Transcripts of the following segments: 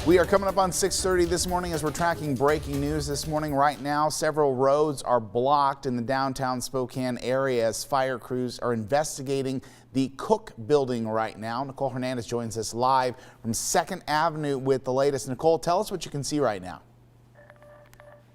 We are coming up on 6:30 this morning as we're tracking breaking news this morning. Right now, several roads are blocked in the downtown Spokane area as fire crews are investigating the Cook building right now. Nicole Hernandez joins us live from 2nd Avenue with the latest. Nicole, tell us what you can see right now.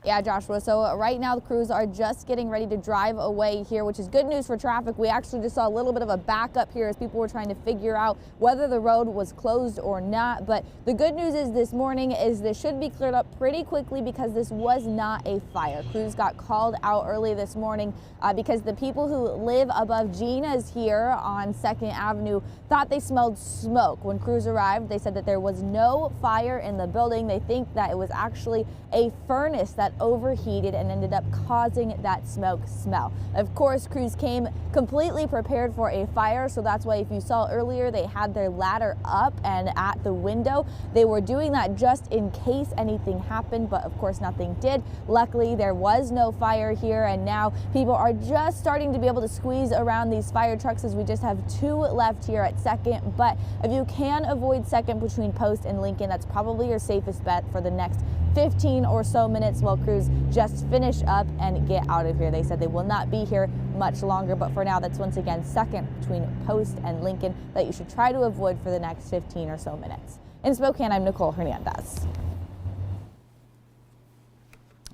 Yeah, Joshua. So right now the crews are just getting ready to drive away here, which is good news for traffic. We actually just saw a little bit of a backup here as people were trying to figure out whether the road was closed or not. But the good news is this morning is this should be cleared up pretty quickly because this was not a fire. Crews got called out early this morning because the people who live above Gina's here on 2nd Avenue thought they smelled smoke. When crews arrived, they said that there was no fire in the building. They think that it was actually a furnace that overheated and ended up causing that smoke smell. Of course, crews came completely prepared for a fire, so that's why if you saw earlier they had their ladder up and at the window. They were doing that just in case anything happened, but of course nothing did. Luckily there was no fire here, and now people are just starting to be able to squeeze around these fire trucks as we just have 2 left here at 2nd. But if you can avoid 2nd between Post and Lincoln, that's probably your safest bet for the next 15 or so minutes while crews just finish up and get out of here. They said they will not be here much longer, but for now that's once again 2nd between Post and Lincoln that you should try to avoid for the next 15 or so minutes. In Spokane, I'm Nicole Hernandez.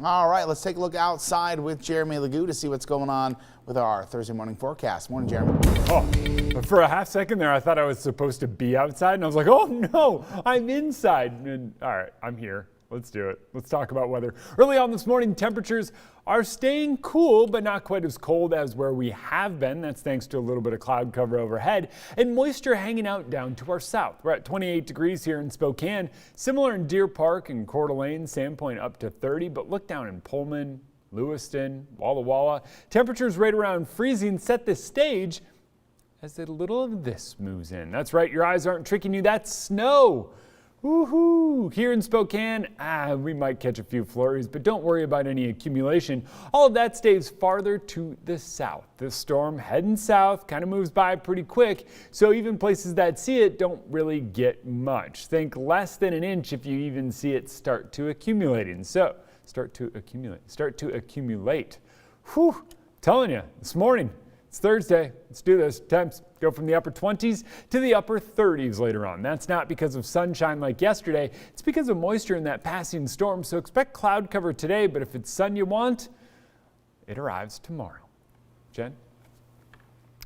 All right, let's take a look outside with Jeremy Legoo to see what's going on with our Thursday morning forecast. Morning, Jeremy. Oh, but for a half second there, I thought I was supposed to be outside, and I was like, oh no, I'm inside. And, all right, I'm here. Let's do it. Let's talk about weather. Early on this morning, temperatures are staying cool, but not quite as cold as where we have been. That's thanks to a little bit of cloud cover overhead and moisture hanging out down to our south. We're at 28 degrees here in Spokane, similar in Deer Park and Coeur d'Alene, Sandpoint up to 30, but look down in Pullman, Lewiston, Walla Walla. Temperatures right around freezing set the stage as a little of this moves in. That's right, your eyes aren't tricking you. That's snow. Woohoo! Here in Spokane, we might catch a few flurries, but don't worry about any accumulation. All of that stays farther to the south. This storm heading south kind of moves by pretty quick, so even places that see it don't really get much. Think less than an inch if you even see it start to accumulating. So, start to accumulate. Whew! Telling you, this morning, it's Thursday. Let's do this. Temps go from the upper 20s to the upper 30s later on. That's not because of sunshine like yesterday. It's because of moisture in that passing storm. So expect cloud cover today, but if it's sun you want, it arrives tomorrow. Jen?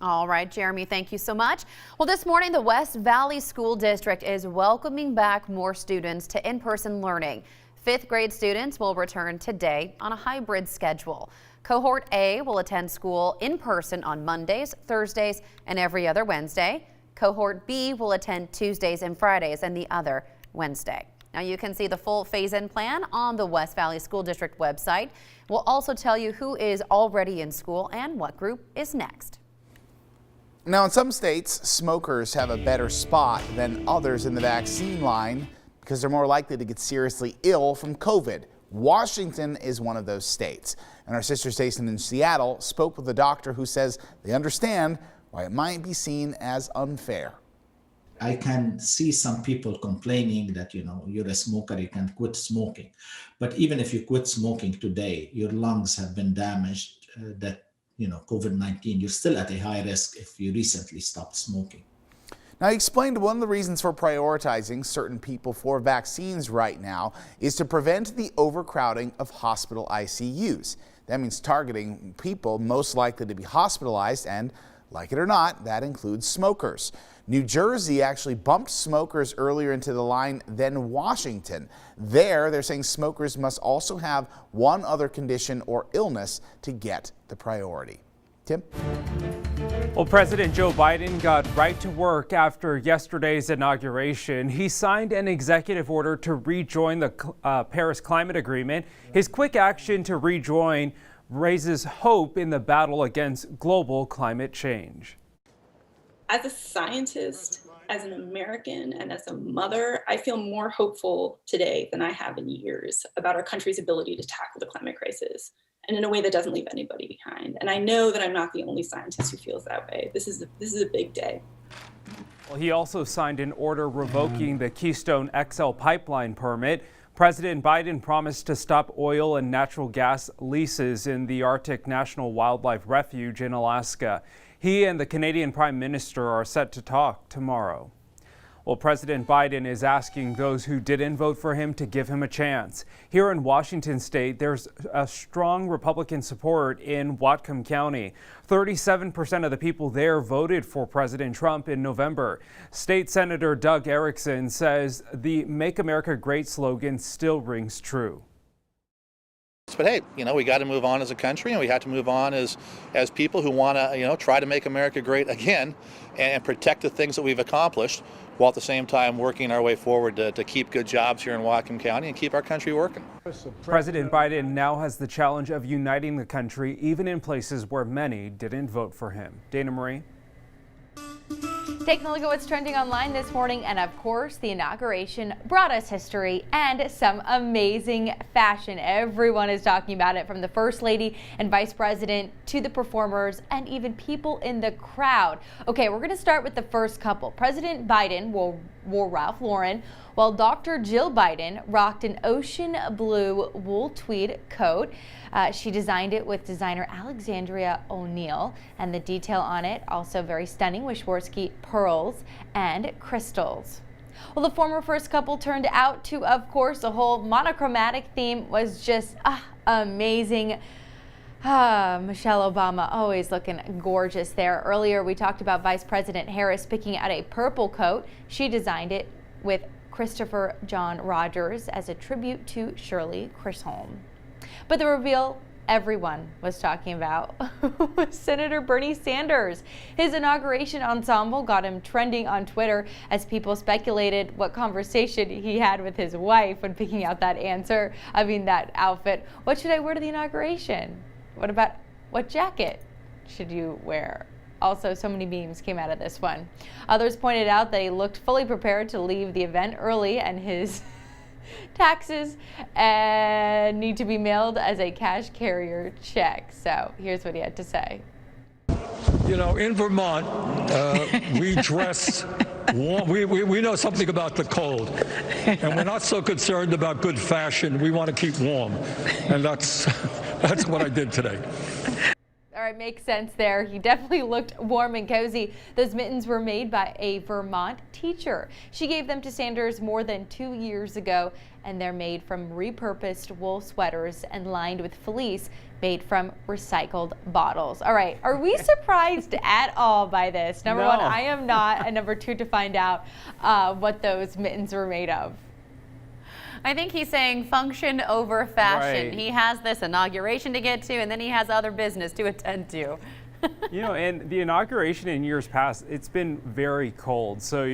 All right, Jeremy, thank you so much. Well, this morning, the West Valley School District is welcoming back more students to in-person learning. 5th grade students will return today on a hybrid schedule. Cohort A will attend school in person on Mondays, Thursdays, and every other Wednesday. Cohort B will attend Tuesdays and Fridays and the other Wednesday. Now you can see the full phase-in plan on the West Valley School District website. We'll also tell you who is already in school and what group is next. Now, in some states, smokers have a better spot than others in the vaccine line because they're more likely to get seriously ill from COVID. Washington is one of those states, and our sister station in Seattle spoke with a doctor who says they understand why it might be seen as unfair. I can see some people complaining that, you're a smoker, you can quit smoking. But even if you quit smoking today, your lungs have been damaged, COVID-19, you're still at a high risk if you recently stopped smoking. Now, he explained one of the reasons for prioritizing certain people for vaccines right now is to prevent the overcrowding of hospital ICUs. That means targeting people most likely to be hospitalized, and like it or not, that includes smokers. New Jersey actually bumped smokers earlier into the line than Washington. There, they're saying smokers must also have one other condition or illness to get the priority. Tim? Well, President Joe Biden got right to work after yesterday's inauguration. He signed an executive order to rejoin the Paris Climate Agreement. His quick action to rejoin raises hope in the battle against global climate change. As a scientist, as an American, and as a mother, I feel more hopeful today than I have in years about our country's ability to tackle the climate crisis, and in a way that doesn't leave anybody behind. And I know that I'm not the only scientist who feels that way. This is a big day. Well, he also signed an order revoking the Keystone XL pipeline permit. President Biden promised to stop oil and natural gas leases in the Arctic National Wildlife Refuge in Alaska. He and the Canadian Prime Minister are set to talk tomorrow. Well, President Biden is asking those who didn't vote for him to give him a chance. Here in Washington state, there's a strong Republican support in Whatcom County. 37% of the people there voted for President Trump in November. State Senator Doug Erickson says the Make America Great slogan still rings true. But hey, we got to move on as a country, and we have to move on as people who want to, try to make America great again and protect the things that we've accomplished, while at the same time working our way forward to keep good jobs here in Whatcom County and keep our country working. President Biden now has the challenge of uniting the country, even in places where many didn't vote for him. Dana Marie. Taking a look at what's trending online this morning, and of course, the inauguration brought us history and some amazing fashion. Everyone is talking about it, from the First Lady and Vice President to the performers and even people in the crowd. Okay, we're going to start with the first couple. President Biden wore Ralph Lauren, while Dr. Jill Biden rocked an ocean blue wool tweed coat. She designed it with designer Alexandria O'Neill, and the detail on it also very stunning with Swarovski pearls and crystals. Well, the former first couple turned out to, of course, the whole monochromatic theme was just amazing. Michelle Obama always looking gorgeous there. Earlier, we talked about Vice President Harris picking out a purple coat. She designed it with Christopher John Rogers as a tribute to Shirley Chisholm. But the reveal everyone was talking about was Senator Bernie Sanders. His inauguration ensemble got him trending on Twitter as people speculated what conversation he had with his wife when picking out that that outfit. What should I wear to the inauguration? What jacket should you wear? Also, so many memes came out of this one. Others pointed out that he looked fully prepared to leave the event early, and his taxes need to be mailed as a cash carrier check. So here's what he had to say. In Vermont, we dress warm. We know something about the cold, and we're not so concerned about good fashion. We want to keep warm, and that's what I did today. All right, makes sense there. He definitely looked warm and cozy. Those mittens were made by a Vermont teacher. She gave them to Sanders more than 2 years ago, and they're made from repurposed wool sweaters and lined with fleece made from recycled bottles. All right, are we surprised at all by this? Number one, I am not, and number two, to find out what those mittens were made of. I think he's saying function over fashion. Right. He has this inauguration to get to, and then he has other business to attend to. And the inauguration in years past, it's been very cold. So,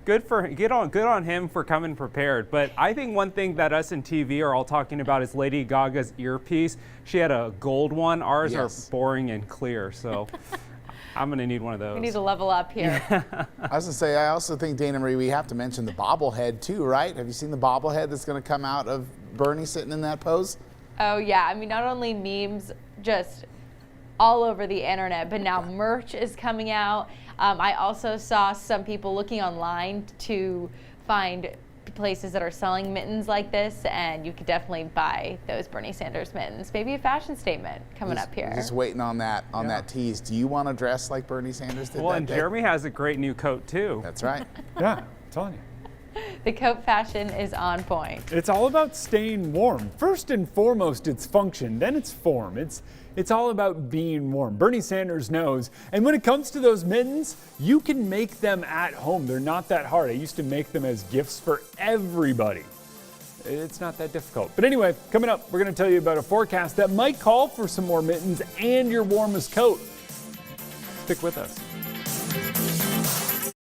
good on him for coming prepared. But I think one thing that us in TV are all talking about is Lady Gaga's earpiece. She had a gold one. Ours are boring and clear. So I'm going to need one of those. We need to level up here. I was going to say, I also think, Dana Marie, we have to mention the bobblehead too, right? Have you seen the bobblehead that's going to come out of Bernie sitting in that pose? Oh, yeah. I mean, not only memes just all over the internet, but now merch is coming out. I also saw some people looking online to find places that are selling mittens like this, and you could definitely buy those Bernie Sanders mittens. Maybe a fashion statement coming up here. Just waiting on that tease. Do you want to dress like Bernie Sanders did? Well, and Jeremy has a great new coat too. That's right. Yeah, I'm telling you. The coat fashion is on point. It's all about staying warm. First and foremost, it's function, then it's form. It's all about being warm. Bernie Sanders knows. And when it comes to those mittens, you can make them at home. They're not that hard. I used to make them as gifts for everybody. It's not that difficult. But anyway, coming up, we're going to tell you about a forecast that might call for some more mittens and your warmest coat. Stick with us.